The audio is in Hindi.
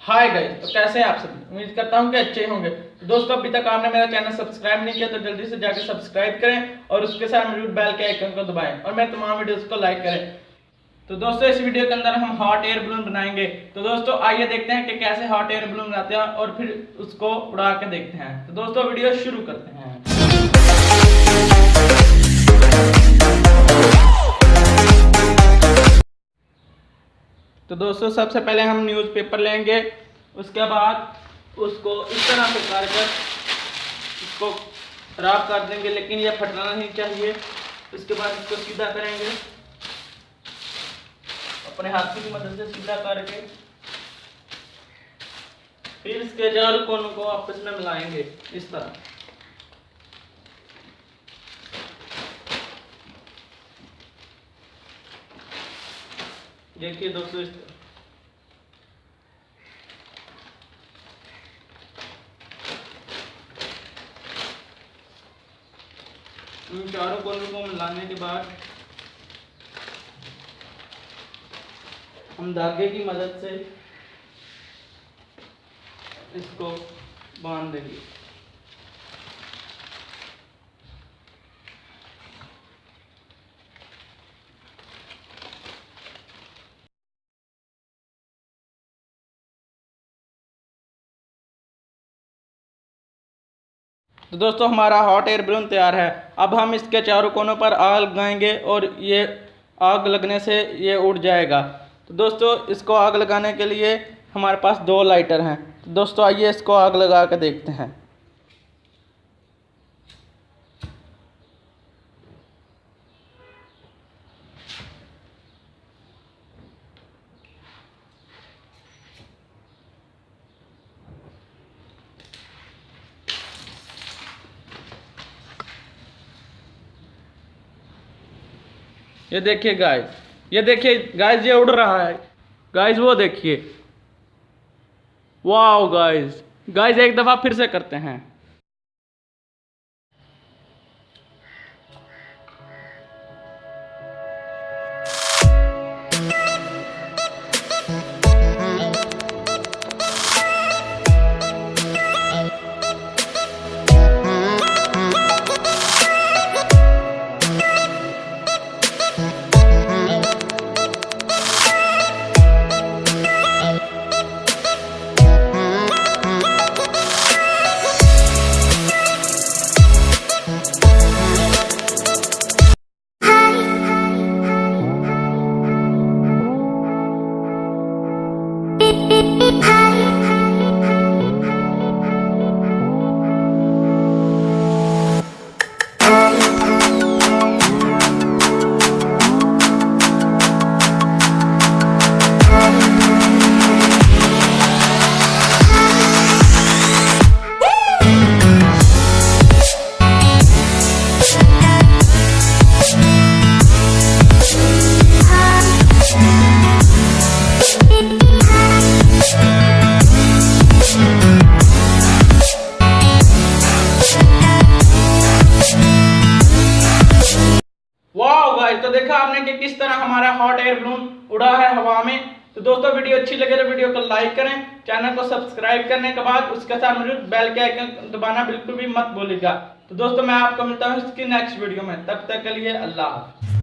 हाय गाइस, तो कैसे हैं आप सभी। उम्मीद करता हूं कि अच्छे होंगे। तो दोस्तों, अभी तक आपने मेरा चैनल सब्सक्राइब नहीं किया तो जल्दी से जाकर सब्सक्राइब करें और उसके साथ मौजूद बेल के आइकन को दबाएं और मेरे तमाम वीडियोस को लाइक करें। तो दोस्तों, इस वीडियो के अंदर हम हॉट एयर बलून बनाएंगे। तो दोस्तों, आइए देखते हैं कि कैसे हॉट एयर बलून बनाते हैं और फिर उसको उड़ा के देखते हैं। तो दोस्तों, वीडियो शुरू करते हैं। तो दोस्तों, सबसे पहले हम न्यूज़पेपर लेंगे, उसके बाद उसको इस तरह से काटकर इसको खराब कर देंगे, लेकिन यह फटना नहीं चाहिए। उसके बाद इसको सीधा करेंगे अपने हाथ की मदद से, सीधा करके फिर इसके चारों कोनों को आपस में मिलाएंगे इस तरह। देखिए दोस्तों, इस तरह इन चारों कोनों को मिलाने के बाद हम धागे की मदद से इसको बांध देंगे। तो दोस्तों, हमारा हॉट एयर बलून तैयार है। अब हम इसके चारों कोनों पर आग लगाएंगे और ये आग लगने से ये उड़ जाएगा। तो दोस्तों, इसको आग लगाने के लिए हमारे पास 2 लाइटर हैं। तो दोस्तों, आइए इसको आग लगा कर देखते हैं। ये देखिए गाइस, ये उड़ रहा है गाइस, वो देखिए। वाह गाइस, एक दफ़ा फिर से करते हैं। वाह गाइस, तो देखा आपने कि किस तरह हमारा हॉट एयर बलून उड़ा है हवा में। तो दोस्तों, वीडियो अच्छी लगे तो वीडियो को लाइक करें, चैनल को सब्सक्राइब करने के बाद उसके साथ मौजूद बेल के आइकन दबाना बिल्कुल भी मत भूलिएगा। तो दोस्तों, मैं आपको मिलता हूं इसकी नेक्स्ट वीडियो में। तब तक के लिए अल्लाह हाफ़िज़।